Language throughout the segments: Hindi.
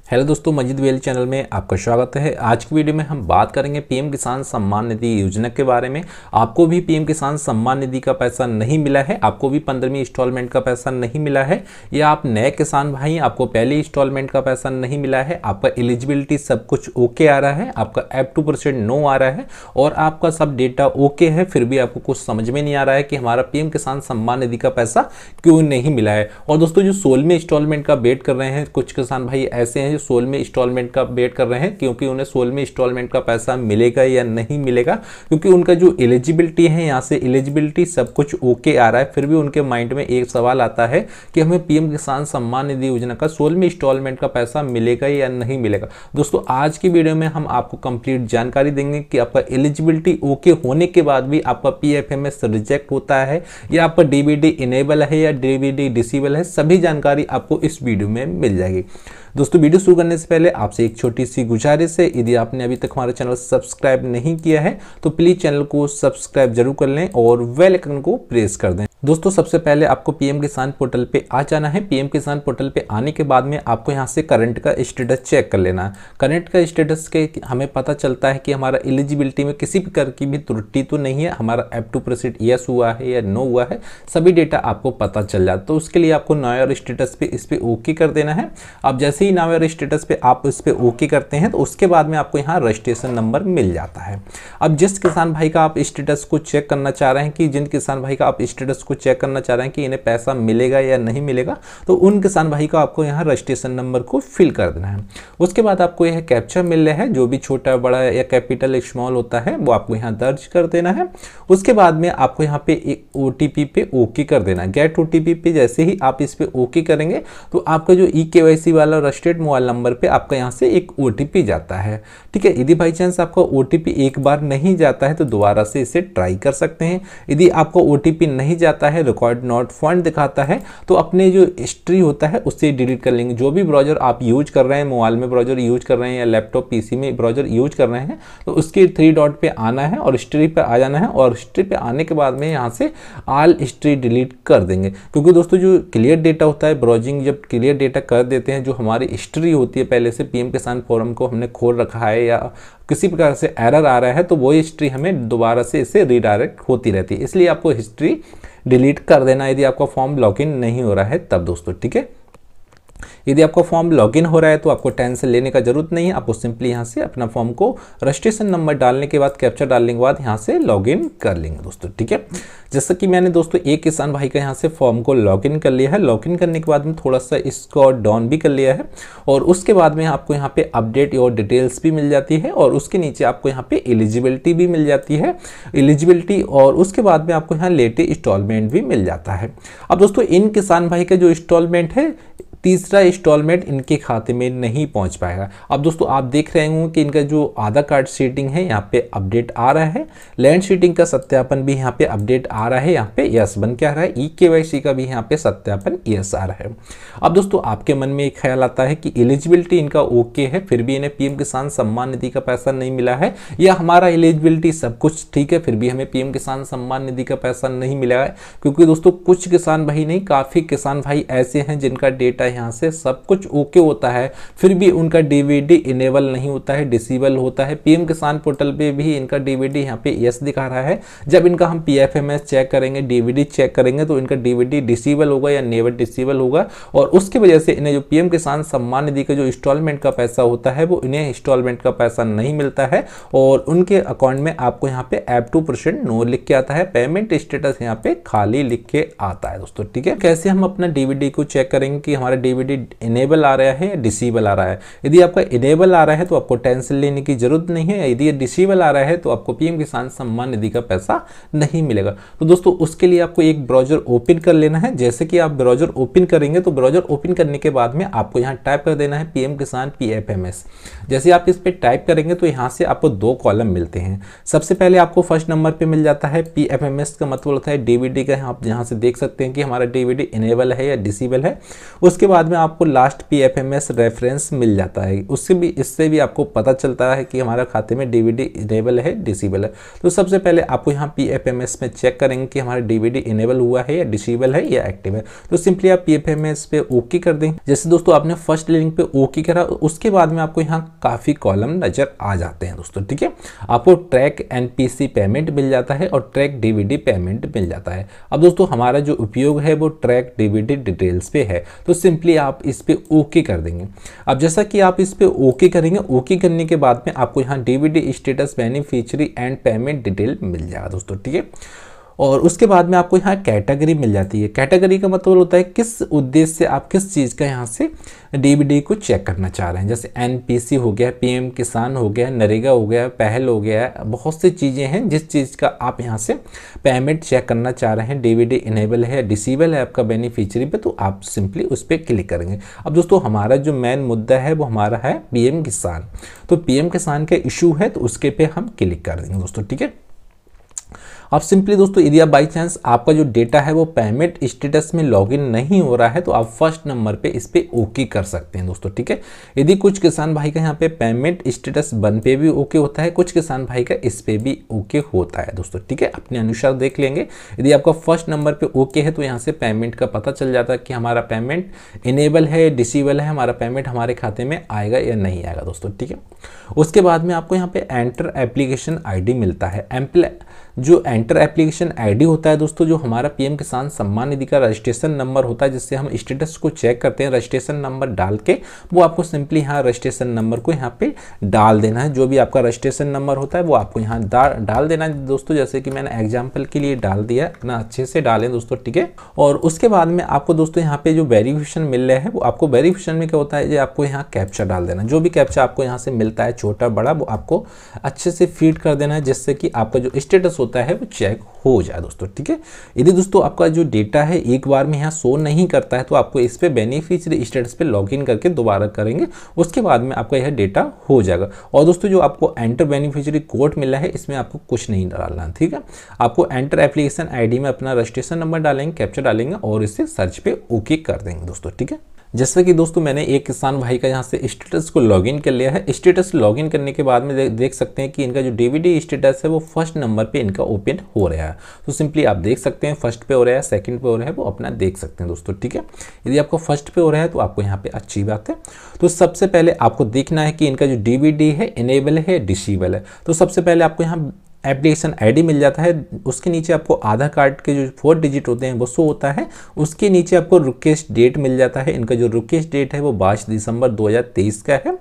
हेलो दोस्तों, मजीद वेल चैनल में आपका स्वागत है। आज की वीडियो में हम बात करेंगे पीएम किसान सम्मान निधि योजना के बारे में। आपको भी पीएम किसान सम्मान निधि का पैसा नहीं मिला है, आपको भी 15वीं इंस्टॉलमेंट का पैसा नहीं मिला है, या आप नए किसान भाई आपको पहली इंस्टॉलमेंट का पैसा नहीं मिला है, आपका एलिजिबिलिटी सब कुछ ओके आ रहा है, आपका एप 2% नो आ रहा है और आपका सब डेटा ओके है, फिर भी आपको कुछ समझ में नहीं आ रहा है कि हमारा पीएम किसान सम्मान निधि का पैसा क्यों नहीं मिला है। और दोस्तों, जो 16वें इंस्टॉलमेंट का वेट कर रहे हैं, कुछ किसान भाई ऐसे हैं 16वें इंस्टॉलमेंट का वेट कर रहे हैं क्योंकि उन्हें 16वें इंस्टॉलमेंट का पैसा मिलेगा या नहीं मिलेगा, क्योंकि उनका जो एलिजिबिलिटी है यहाँ से एलिजिबिलिटी सब कुछ ओके आ रहा है, फिर भी उनके माइंड में एक सवाल आता है कि हमें पीएम किसान सम्मान निधि योजना का 16वें इंस्टॉलमेंट का पैसा मिलेगा या नहीं मिलेगा। दोस्तों, आज की वीडियो में हम आपको कंप्लीट जानकारी देंगे कि आपका एलिजिबिलिटी ओके होने के बाद भी आपका पीएफएमएस रिजेक्ट होता है या आपका डीबीडी इनेबल है या डीबीडी डिसेबल है, सभी जानकारी आपको इस वीडियो में मिल जाएगी। दोस्तों, वीडियो शुरू करने से पहले आपसे एक छोटी सी गुजारिश है, यदि आपने अभी तक हमारा चैनल सब्सक्राइब नहीं किया है तो प्लीज चैनल को सब्सक्राइब जरूर कर लें और बेल आइकन को प्रेस कर दें। दोस्तों, सबसे पहले आपको पीएम किसान पोर्टल पे आ जाना है। पीएम किसान पोर्टल पे आने के बाद में आपको यहाँ से करंट का स्टेटस चेक कर लेना है। करंट का स्टेटस के हमें पता चलता है कि हमारा एलिजिबिलिटी में किसी प्रकार की भी त्रुटि तो नहीं है, हमारा एप 2% यस हुआ है या नो हुआ है, सभी डेटा आपको पता चल जाता है। तो उसके लिए आपको नाउ योर स्टेटस पे इस पे ओके कर देना है। अब जैसे ही नाउ योर स्टेटस पे आप इस पे ओके करते हैं तो उसके बाद में आपको यहाँ रजिस्ट्रेशन नंबर मिल जाता है। अब जिस किसान भाई का आप स्टेटस को चेक करना चाह रहे हैं कि जिन किसान भाई का आप स्टेटस को चेक करना चाह रहे हैं कि इन्हें पैसा मिलेगा या नहीं मिलेगा, तो उन किसान भाई का आपको यहाँ रजिस्ट्रेशन नंबर को फिल कर देना है। उसके बाद आपको यह कैप्चा मिल रहा है, जो भी छोटा बड़ा या कैपिटल स्मॉल होता है वो आपको यहाँ दर्ज कर देना है। उसके बाद में आपको यहाँ पे एक ओटीपी पे ओके कर देना है। गेट ओटीपी पे जैसे ही आप इस पे ओके करेंगे तो आपका जो ईकेवाईसी वाला रजिस्टर्ड मोबाइल नंबर पे आपका यहाँ से एक ओटीपी जाता है। ठीक है, यदि बाई चांस आपका ओटीपी एक बार नहीं जाता है तो दोबारा से इसे ट्राई कर सकते हैं। यदि आपका ओटीपी नहीं जाता है, रिकॉर्ड नॉट फाउंड दिखाता है, तो अपने जो हिस्ट्री होता है उससे डिलीट कर लेंगे। जो भी ब्राउजर आप यूज कर रहे हैं, मोबाइल में ब्राउजर यूज कर रहे हैं या लैपटॉप पीसी में ब्राउजर यूज कर रहे हैं, तो उसके 3 डॉट पे आना है और हिस्ट्री पे आ जाना है और हिस्ट्री पे आने के बाद में यहाँ से ऑल हिस्ट्री डिलीट कर देंगे। क्योंकि दोस्तों, जो क्लियर डेटा होता है, ब्राउजिंग जब क्लियर डेटा कर देते हैं, जो हमारी हिस्ट्री होती है पहले से पीएम किसान फोरम को हमने खोल रखा है या किसी प्रकार से एरर आ रहा है, तो वो हिस्ट्री हमें दोबारा से इससे रीडायरेक्ट होती रहती है। इसलिए आपको हिस्ट्री डिलीट कर देना यदि आपका फॉर्म लॉगिन नहीं हो रहा है तब दोस्तों। ठीक है, यदि आपका फॉर्म लॉगिन हो रहा है तो आपको टेंशन लेने का जरूरत नहीं है। आपको सिंपली यहाँ से अपना फॉर्म को रजिस्ट्रेशन नंबर डालने के बाद, कैप्चा डालने के बाद यहाँ से लॉगिन कर लेंगे दोस्तों। ठीक है, जैसा कि मैंने दोस्तों एक किसान भाई का यहाँ से फॉर्म को लॉगिन कर लिया है। लॉगिन करने के बाद में थोड़ा सा इसको डाउन भी कर लिया है और उसके बाद में आपको यहाँ पे अपडेट योर डिटेल्स भी मिल जाती है और उसके नीचे आपको यहाँ पे एलिजिबिलिटी भी मिल जाती है, एलिजिबिलिटी, और उसके बाद में आपको यहाँ लेटेस्ट इंस्टॉलमेंट भी मिल जाता है। अब दोस्तों, इन किसान भाई का जो इंस्टॉलमेंट है, तीसरा इंस्टॉलमेंट इनके खाते में नहीं पहुंच पाएगा। अब दोस्तों, आप देख रहे होंगे कि इनका जो आधार कार्ड सेटिंग है यहाँ पे अपडेट आ रहा है, लैंड सेटिंग का सत्यापन भी यहाँ पे अपडेट आ रहा है, यहाँ पे यस बन के आ रहा है, ईकेवाईसी का भी यहाँ पे सत्यापन यस आ रहा है। अब दोस्तों, आपके मन में एक ख्याल आता है कि एलिजिबिलिटी इनका ओके है, फिर भी इन्हें पीएम किसान सम्मान निधि का पैसा नहीं मिला है, या हमारा एलिजिबिलिटी सब कुछ ठीक है फिर भी हमें पीएम किसान सम्मान निधि का पैसा नहीं मिला है। क्योंकि दोस्तों, कुछ किसान भाई नहीं, काफी किसान भाई ऐसे हैं जिनका डेटा यहाँ से सब कुछ ओके होता है, फिर भी उनका डीबीडी इनेबल नहीं होता है, डिसेबल होता है। पीएम किसान पोर्टल पे भी इनका डीबीडी यहाँ पे यस दिखा रहा है। जब इनका हम पीएफएमएस चेक करेंगे, डीबीडी चेक करेंगे, तो इनका डीबीडी डिसेबल होगा या नेवर डिसेबल होगा और उसकी वजह से इन्हें जो पीएम किसान सम्मान निधि का जो इंस्टॉलमेंट का पैसा होता है वो इन्हें इंस्टॉलमेंट का पैसा नहीं मिलता है और उनके अकाउंट में आपको यहाँ पे एप 2% नो लिख के आता है, पेमेंट स्टेटस यहाँ पे खाली लिख के आता है दोस्तों। ठीक है, कैसे हम अपना डीबीडी को चेक करेंगे कि हमारा डीबीडी इनेबल आ रहा है या डिसेबल आ रहा है। यदि आपका इनेबल आ रहा है तो आपको टेंशन लेने की जरूरत नहीं है, यदि डिसेबल आ रहा है तो आपको पीएम किसान सम्मान निधि का पैसा नहीं मिलेगा। तो दोस्तों, उसके लिए आपको एक ब्राउजर ओपन कर लेना है। जैसे कि आप ब्राउजर ओपन करेंगे तो ब्राउजर ओपन करने के बाद में आपको यहाँ टाइप कर देना है पीएम किसान पीएफएमएस। जैसे आप इस पे टाइप करेंगे तो यहाँ से आपको 2 कॉलम मिलते हैं। सबसे पहले आपको फर्स्ट नंबर पे मिल जाता है पीएफएमएस का मतलब होता है डीबीडी का, आप यहाँ से देख सकते हैं कि हमारा डीबीडी इनेबल है या डिसेबल है। उसके बाद में आपको लास्ट PFMS रेफरेंस मिल जाता है, इससे भी आपको पता चलता है कि हमारा खाते में डीबीडी इनेबल है डिसेबल है। तो सबसे पहले आपको यहाँ PFMS में चेक करेंगे कि हमारा डीबीडी इनेबल हुआ है या डिसेबल है या एक्टिव है। तो सिंपली आप PFMS पे ओके कर दें। जैसे दोस्तों आपने फर्स्ट लिंक पे ओके करा, उसके बाद में आपको यहाँ काफ़ी कॉलम नजर आ जाते हैं दोस्तों, ठीक है। आपको ट्रैक NPC पेमेंट मिल जाता है और ट्रैक डीबीडी पेमेंट मिल जाता है। अब दोस्तों हमारा जो उपयोग है वो ट्रैक डीबीडी डिटेल्स पे है, तो सिंपली आप इस पे ओके कर देंगे। अब जैसा कि आप इस पे ओके करेंगे, ओके करने के बाद में आपको यहाँ DBD status beneficiary and payment detail मिल जाएगा दोस्तों, ठीक है। और उसके बाद में आपको यहाँ कैटेगरी मिल जाती है। कैटेगरी का मतलब होता है किस उद्देश्य से आप किस चीज़ का यहाँ से डीबीडी को चेक करना चाह रहे हैं। जैसे NPC हो गया, PM किसान हो गया, नरेगा हो गया, पहल हो गया, बहुत सी चीज़ें हैं जिस चीज़ का आप यहाँ से पेमेंट चेक करना चाह रहे हैं। डीबीडी इनेबल है, डिसेबल है आपका बेनिफिशियरी पे, तो आप सिंपली उस पर क्लिक करेंगे। अब दोस्तों हमारा जो मेन मुद्दा है वो हमारा है PM किसान, तो PM किसान का इशू है तो उसके पे हम क्लिक कर देंगे दोस्तों, ठीक है। अब सिंपली दोस्तों यदि आप बाई चांस आपका जो डेटा है वो पेमेंट स्टेटस में लॉगिन नहीं हो रहा है तो आप फर्स्ट नंबर पे इस पे ओके कर सकते हैं दोस्तों, ठीक है। यदि कुछ किसान भाई का यहाँ पे पेमेंट स्टेटस 1 पे भी ओके होता है, कुछ किसान भाई का इस पे भी ओके होता है दोस्तों, ठीक है। अपने अनुसार देख लेंगे। यदि आपका फर्स्ट नंबर पे ओके है तो यहाँ से पेमेंट का पता चल जाता है कि हमारा पेमेंट इनेबल है, डिसेबल है, हमारा पेमेंट हमारे खाते में आएगा या नहीं आएगा दोस्तों, ठीक है। उसके बाद में आपको यहाँ पे एंटर एप्लीकेशन ID मिलता है। जो एंटर एप्लीकेशन ID होता है दोस्तों, जो हमारा PM किसान सम्मान निधि का रजिस्ट्रेशन नंबर होता है, जिससे हम स्टेटस को चेक करते हैं, रजिस्ट्रेशन नंबर डाल के वो आपको सिंपली यहाँ रजिस्ट्रेशन नंबर को यहाँ पे डाल देना है। जो भी आपका रजिस्ट्रेशन नंबर होता है वो आपको यहाँ डाल देना है दोस्तों, जैसे कि मैंने एग्जाम्पल के लिए डाल दिया, इतना अच्छे से डालें दोस्तों, ठीक है। और उसके बाद में आपको दोस्तों यहाँ पे जो वेरिफिकेशन मिल रहा है वो आपको वेरिफिकेशन में क्या होता है, जो आपको यहाँ कैप्चा डाल देना। जो भी कैप्चा आपको यहाँ से मिलता है छोटा बड़ा, वो आपको अच्छे से फीड कर देना है, जिससे कि आपका जो स्टेटस होता है वो चेक हो जाए दोस्तों, ठीक है। यदि दोस्तों आपका जो डेटा है एक बार में यहाँ शो नहीं करता है तो आपको इस पे बेनिफिशियरी स्टेटस पे लॉगिन करके दोबारा करेंगे, उसके बाद में आपका यह डेटा हो जाएगा। और दोस्तों जो आपको एंटर बेनिफिशियरी कोड मिला है इसमें आपको कुछ नहीं डालना है, ठीक है। आपको एंटर एप्लीकेशन ID में अपना रजिस्ट्रेशन नंबर डालेंगे, कैप्चा डालेंगे और इसे सर्च पे ओके कर देंगे दोस्तों, ठीक है। जैसा कि दोस्तों मैंने एक किसान भाई का यहाँ से स्टेटस को लॉगिन कर लिया है। स्टेटस लॉगिन करने के बाद में देख सकते हैं कि इनका जो डीबीडी स्टेटस है वो फर्स्ट नंबर पे इनका ओपन हो रहा है। तो सिंपली आप देख सकते हैं फर्स्ट पे हो रहा है, सेकंड पे हो रहा है, वो अपना देख सकते हैं दोस्तों, ठीक है। यदि आपको फर्स्ट पे हो रहा है तो आपको यहाँ पे अच्छी बात है। तो सबसे पहले आपको देखना है कि इनका जो डीबीडी है इनेबल है, डिसेबल है। तो सबसे पहले आपको यहाँ एप्लीकेशन ID मिल जाता है, उसके नीचे आपको आधार कार्ड के जो 4 डिजिट होते हैं वो शो होता है। उसके नीचे आपको रिक्वेस्ट डेट मिल जाता है। इनका जो रिक्वेस्ट डेट है वो 22 दिसंबर 2023 का है,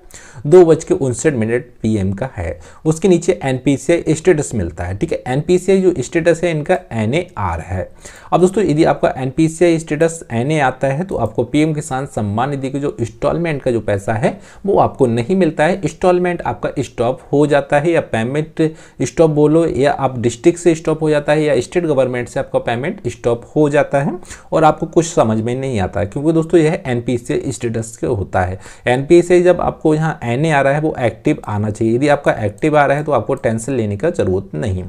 2:59 PM का है। उसके नीचे NPCI स्टेटस मिलता है, ठीक है। NPCI जो स्टेटस है इनका NAR है। अब दोस्तों यदि आपका NPCI स्टेटस NA आता है तो आपको PM किसान सम्मान निधि के जो इंस्टॉलमेंट का जो पैसा है वो आपको नहीं मिलता है। इंस्टॉलमेंट आपका स्टॉप हो जाता है, या पेमेंट स्टॉप बोलो, या आप डिस्ट्रिक्ट से स्टॉप हो जाता है, या स्टेट गवर्नमेंट से आपका पेमेंट स्टॉप हो जाता है और आपको कुछ समझ में नहीं आता है, क्योंकि दोस्तों यह NPCI स्टेटस के होता है। NPCI जब आपको यहाँ NA आ रहा है वो एक्टिव आना चाहिए। यदि आपका एक्टिव आ रहा है तो आपको टेंशन लेने का जरूरत नहीं।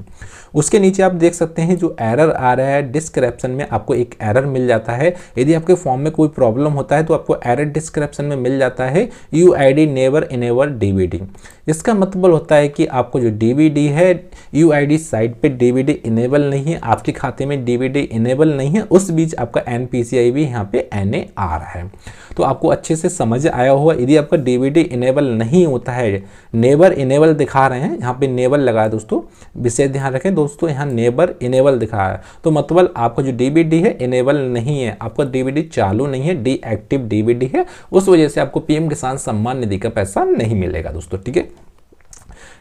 उसके नीचे आप देख सकते हैं जो एरर आ रहा है डिस्क्रिप्शन में, आपको एक एरर मिल जाता है। यदि आपके फॉर्म में कोई प्रॉब्लम होता है तो आपको एरर डिस्क्रिप्शन में मिल जाता है UID नेवर इनेबल DBD। इसका मतलब होता है कि आपको जो DBD है UID साइट पे DBD इनेबल नहीं है, आपके खाते में DBD इनेबल नहीं है, उस बीच आपका NPCI भी यहाँ पे NA आ रहा है। तो आपको अच्छे से समझ आया होगा। यदि आपका DBD इनेबल नहीं होता है, नेबर इनेबल दिखा रहे हैं, यहाँ पे नेबर लगा है दोस्तों, विशेष ध्यान रखें दोस्तों, यहाँ नेबर इनेबल दिखा है, तो मतलब आपका जो DBD है इनेबल नहीं है, आपका DBD चालू नहीं है, डीएक्टिव DBD है, उस वजह से आपको PM किसान सम्मान निधि का पैसा नहीं मिलेगा दोस्तों, ठीक है।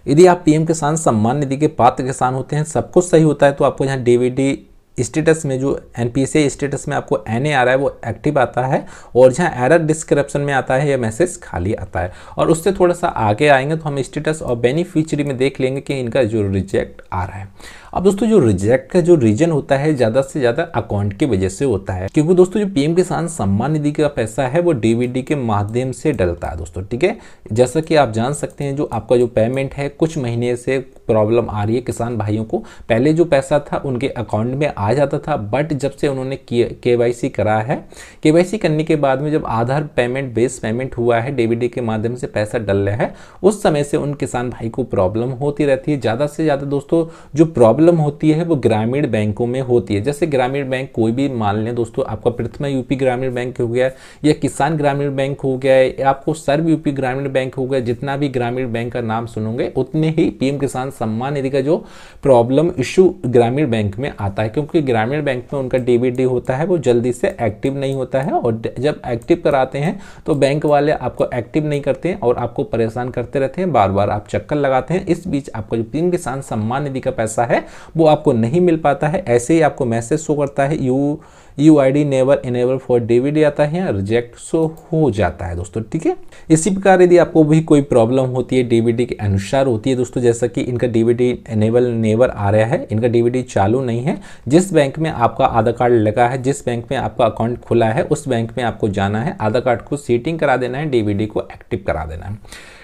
यदि आप PM किसान सम्मान निधि के पात्र किसान होते हैं, सब कुछ सही होता है, तो आपको यहाँ DBD स्टेटस में जो NPCI स्टेटस में आपको NA आ रहा है वो एक्टिव आता है, और जहाँ एरर डिस्क्रिप्शन में आता है यह मैसेज खाली आता है। और उससे थोड़ा सा आगे आएंगे तो हम स्टेटस और बेनिफिशियरी में देख लेंगे कि इनका जो रिजेक्ट आ रहा है। अब दोस्तों जो रिजेक्ट का जो रीजन होता है ज़्यादा से ज़्यादा अकाउंट की वजह से होता है, क्योंकि दोस्तों जो PM किसान सम्मान निधि का पैसा है वो DBD के माध्यम से डलता है दोस्तों, ठीक है। जैसा कि आप जान सकते हैं जो आपका जो पेमेंट है कुछ महीने से प्रॉब्लम आ रही है किसान भाइयों को, पहले जो पैसा था उनके अकाउंट में आ आ जाता था, बट जब से उन्होंने KYC करा है, KYC करने के बाद में जब आधार पेमेंट बेस पेमेंट हुआ है, डीबीडी के माध्यम से पैसा डल रहा है, उस समय से उन किसान भाई को प्रॉब्लम होती रहती है। ज़्यादा से ज़्यादा दोस्तों जो प्रॉब्लम होती है वो ग्रामीण बैंकों में होती है। जैसे ग्रामीण बैंक कोई भी मान लें दोस्तों, आपका प्रथमा यूपी ग्रामीण बैंक हो गया, या किसान ग्रामीण बैंक हो गया, या आपको सर्व यूपी ग्रामीण बैंक हो गया, जितना भी ग्रामीण बैंक का नाम सुनोगे उतने ही पीएम किसान सम्मान निधि का जो प्रॉब्लम इशू ग्रामीण बैंक में आता है, क्योंकि ग्रामीण बैंक में उनका डीबीडी होता है वो जल्दी से एक्टिव नहीं होता है, और जब एक्टिव कराते हैं तो बैंक वाले आपको एक्टिव नहीं करते हैं और आपको परेशान करते रहते हैं, बार बार आप चक्कर लगाते हैं। इस बीच आपका जो पीएम किसान सम्मान निधि का पैसा है वो आपको नहीं मिल पाता है। ऐसे ही आपको मैसेज शो करता है UID never enable for DBD आता है, या रिजेक्ट शो हो जाता है दोस्तों, ठीक है। इसी प्रकार यदि आपको भी कोई प्रॉब्लम होती है डीबीडी के अनुसार होती है दोस्तों, जैसा कि इनका डीबीडी इनेबल नेवर आ रहा है, इनका डीबीडी चालू नहीं है, जिस बैंक में आपका आधार कार्ड लगा है, जिस बैंक में आपका अकाउंट खुला है, उस बैंक में आपको जाना है, आधार कार्ड को सेटिंग करा देना है, डीबीडी को एक्टिव करा देना है।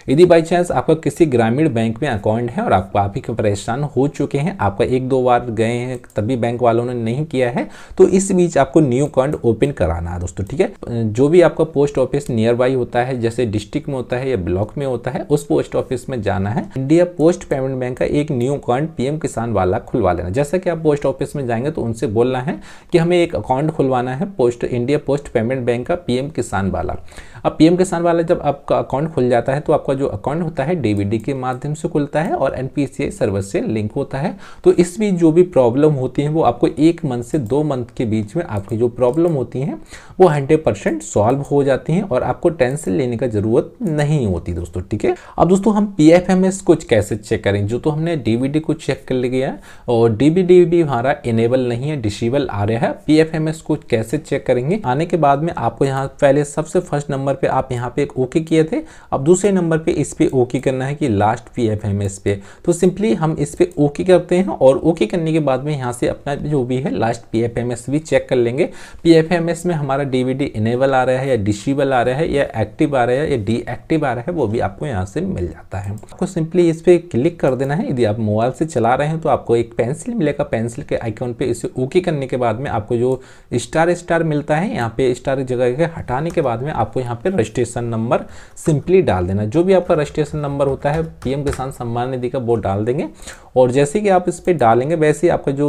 यदि बाई चांस आपका किसी ग्रामीण बैंक में अकाउंट है और आप काफ़ी परेशान हो चुके हैं, आपका 1-2 बार गए हैं तभी बैंक वालों ने नहीं किया है, तो इस बीच आपको न्यू अकाउंट ओपन कराना है दोस्तों, ठीक है। जो भी आपका पोस्ट ऑफिस नियर बाई होता है, जैसे डिस्ट्रिक्ट में होता है या ब्लॉक में होता है, उस पोस्ट ऑफिस में जाना है, इंडिया पोस्ट पेमेंट बैंक का एक न्यू अकाउंट पीएम किसान वाला खुलवा लेना। जैसा कि आप पोस्ट ऑफिस में जाएंगे तो उनसे बोलना है कि हमें एक अकाउंट खुलवाना है इंडिया पोस्ट पेमेंट बैंक का पीएम किसान वाला। अब पीएम किसान वाला जब आपका अकाउंट खुल जाता है तो आपका जो अकाउंट होता है डीबीडी के माध्यम से खुलता है और NPCI सर्वर से लिंक होता है। तो इस बीच जो भी प्रॉब्लम होती है वो आपको 1 मंथ से 2 मंथ के बीच में आपकी जो प्रॉब्लम होती है वो 100% सॉल्व हो जाती हैं और आपको टेंशन लेने का जरूरत नहीं होती दोस्तों, ठीक है। अब दोस्तों हम PFMS को कैसे चेक करें, जो तो हमने डीबीडी को चेक कर लिया और डीबीडी भी हमारा इनेबल नहीं है, डिसेबल आ रहा है। PFMS को कैसे चेक करेंगे, आने के बाद में आपको यहाँ पहले सबसे फर्स्ट नंबर पे आप यहाँ पे एक ओके किए थे, अब दूसरे नंबर पे इस पे ओके करना है कि लास्ट PFMS पे, तो सिंपली हम इस पे ओके करते हैं और ओके करने के बाद में यहाँ से अपना जो भी है लास्ट PFMS भी चेक कर लेंगे। PFMS में हमारा डीबीडी इनेबल आ रहा है या डिसेबल आ रहा है या एक्टिव आ रहा है या डीएक्टिव आ रहा है, वो भी आपको यहाँ से मिल जाता है। आपको सिंपली इस पे क्लिक कर देना है। यदि आप मोबाइल से चला रहे हैं तो आपको एक पेंसिल मिलेगा, पेंसिल के आइकॉन पे इसे ओके करने के बाद में आपको जो स्टार मिलता है, यहाँ पे स्टार जगह के हटाने के बाद में आपको यहाँ पे रजिस्ट्रेशन नंबर सिंपली डाल देना। जो भी आपका रजिस्ट्रेशन नंबर होता है पीएम किसान सम्मान निधि का वो डाल देंगे और जैसे कि आप इस पे डालेंगे वैसे ही आपका जो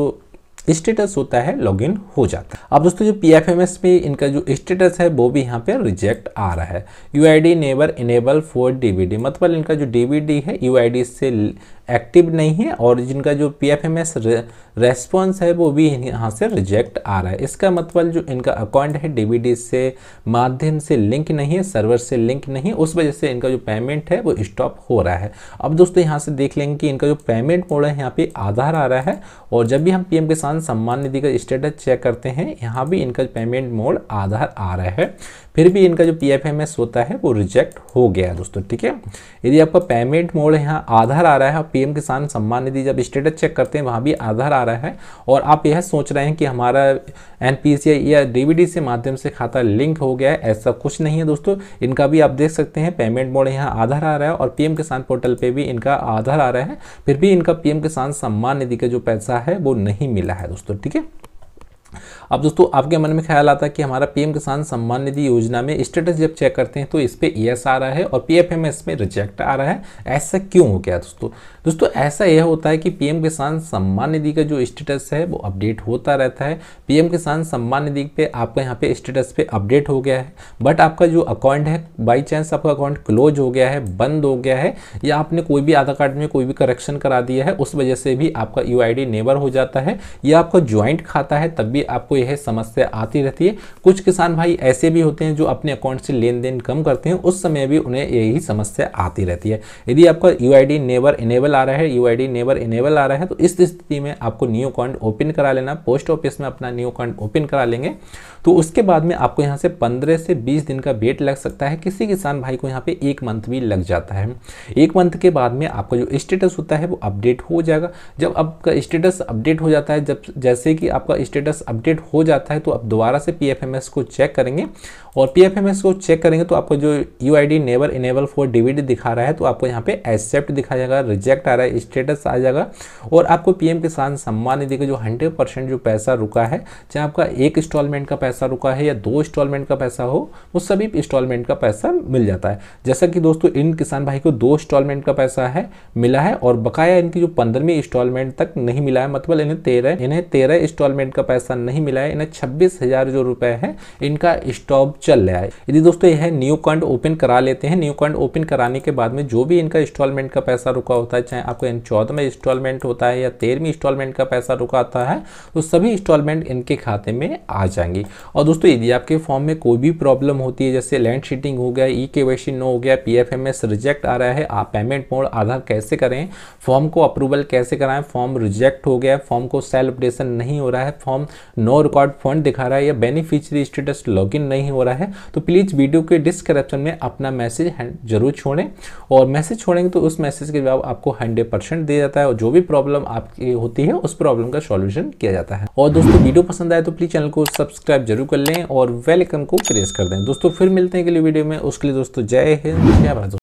स्टेटस होता है लॉगिन हो जाता है। अब दोस्तों जो PFMS में इनका जो स्टेटस है वो भी यहाँ पे रिजेक्ट आ रहा है। UID never enable for DBD, मतलब इनका जो डीबीडी है UID से एक्टिव नहीं है और जिनका जो PFMS रेस्पॉन्स है वो भी यहाँ से रिजेक्ट आ रहा है। इसका मतलब जो इनका अकाउंट है डीबीडी से माध्यम से लिंक नहीं है, सर्वर से लिंक नहीं है, उस वजह से इनका जो पेमेंट है वो स्टॉप हो रहा है। अब दोस्तों यहाँ से देख लेंगे कि इनका जो पेमेंट मोड है यहाँ पे आधार आ रहा है और जब भी हम पीएम किसान सम्मान निधि का स्टेटस चेक करते हैं यहाँ भी इनका पेमेंट मोड आधार आ रहा है, फिर भी इनका जो PFMS होता है वो रिजेक्ट हो गया है दोस्तों, ठीक है। यदि आपका पेमेंट मोड यहाँ आधार आ रहा है, पीएम किसान सम्मान निधि जब स्टेटस चेक करते हैं वहाँ भी आधार आ रहा है और आप यह सोच रहे हैं कि हमारा NPCI या डीबीडी से माध्यम से खाता लिंक हो गया है, ऐसा कुछ नहीं है दोस्तों। इनका भी आप देख सकते हैं पेमेंट मोड यहाँ आधार आ रहा है और पीएम किसान पोर्टल पे भी इनका आधार आ रहा है, फिर भी इनका पीएम किसान सम्मान निधि का जो पैसा है वो नहीं मिला है दोस्तों, ठीक है। अब दोस्तों आपके मन में ख्याल आता है कि हमारा पीएम किसान सम्मान निधि योजना में स्टेटस जब चेक करते हैं तो इस पे यस आ रहा है और PFMS में रिजेक्ट आ रहा है, ऐसा क्यों हो गया दोस्तों ऐसा यह होता है कि पीएम किसान सम्मान निधि का जो स्टेटस है वो अपडेट होता रहता है। पीएम किसान सम्मान निधि पे आपका यहाँ पे स्टेटस पे अपडेट हो गया है, बट आपका जो अकाउंट है बाई चांस आपका अकाउंट क्लोज हो गया है, बंद हो गया है, या आपने कोई भी आधार कार्ड में कोई भी करेक्शन करा दिया है, उस वजह से भी आपका UID नेवर हो जाता है, या आपका ज्वाइंट खाता है तब भी आपको यह समस्या आती रहती है। कुछ किसान भाई ऐसे भी होते हैं जो अपने अकाउंट से लेन देन कम करते हैं, उस समय भी उन्हें यही समस्या आती रहती है। यदि आपका UID नेवर इनेबल आ रहा है, UID नेवर इनेबल आ रहा है, तो इस स्थिति में आपको न्यू अकाउंट ओपन करा लेना। पोस्ट ऑफिस में अपना न्यू अकाउंट ओपन करा लेंगे तो उसके बाद में आपको यहाँ से 15 से 20 दिन का वेट लग सकता है। किसी किसान भाई को यहाँ पे 1 मंथ भी लग जाता है। 1 मंथ के बाद में आपका जो स्टेटस होता है वो अपडेट हो जाएगा। जब आपका स्टेटस अपडेट हो जाता है, जब जैसे कि आपका स्टेटस अपडेट हो जाता है तो आप दोबारा से PFMS को चेक करेंगे, और PFMS को चेक करेंगे तो आपको जो UID never enable for DVD दिखा रहा है तो आपको यहाँ पे एक्सेप्ट दिखाएगा, रिजेक्ट आ रहा है, स्टेटस आ जाएगा, और आपको PM किसान सम्मान निधि का जो 100% जो पैसा रुका है, चाहे आपका एक इंस्टॉलमेंट का पैसा रुका है या 2 इंस्टॉलमेंट का पैसा हो, वो सभी इंस्टॉलमेंट का पैसा मिल जाता है। जैसा कि दोस्तों इन किसान भाई को 2 इंस्टॉलमेंट का पैसा है मिला है, और बकाया इनकी जो 15वीं इंस्टॉलमेंट तक नहीं मिला है, मतलब इन्हें 13 इंस्टॉलमेंट का पैसा नहीं मिला है। इन्हें 26,000 जो रुपए है इनका स्टॉप चल रहा है। यदि दोस्तों यह न्यू अकाउंट ओपन करा लेते हैं, न्यू अकाउंट ओपन कराने के बाद में जो भी इनका इंस्टॉलमेंट का पैसा रुका होता है, चाहे आपका 14वें इंस्टॉलमेंट होता है या 13वीं इंस्टॉलमेंट का पैसा रुका आता है, तो सभी इंस्टॉलमेंट इनके खाते में आ जाएंगी। और दोस्तों यदि आपके फॉर्म में कोई भी प्रॉब्लम होती है, जैसे लैंड शीटिंग हो गया, EKYC नो हो गया, PFMS रिजेक्ट आ रहा है, आप पेमेंट मोड आधार कैसे करें, फॉर्म को अप्रूवल कैसे कराएं, फॉर्म रिजेक्ट हो गया, फॉर्म को सेल अपडेशन नहीं हो रहा है, फॉर्म नो रिकॉर्ड फंड दिखा रहा है, या बेनिफिशियरी स्टेटस लॉगिन नहीं हो रहा है, तो प्लीज वीडियो के डिस्क्रिप्शन में अपना मैसेज जरूर छोड़ें, और मैसेज छोड़ेंगे तो उस मैसेज के जवाब आपको 100% दिया जाता है, और जो भी प्रॉब्लम आपकी होती है उस प्रॉब्लम का सॉल्यूशन किया जाता है। और दोस्तों वीडियो पसंद आए तो प्लीज चैनल को सब्सक्राइब जरूर कर लें और बेल आइकन को प्रेस कर दें। दोस्तों फिर मिलते हैं अगली वीडियो में, उसके लिए दोस्तों जय हिंद, जय भारत।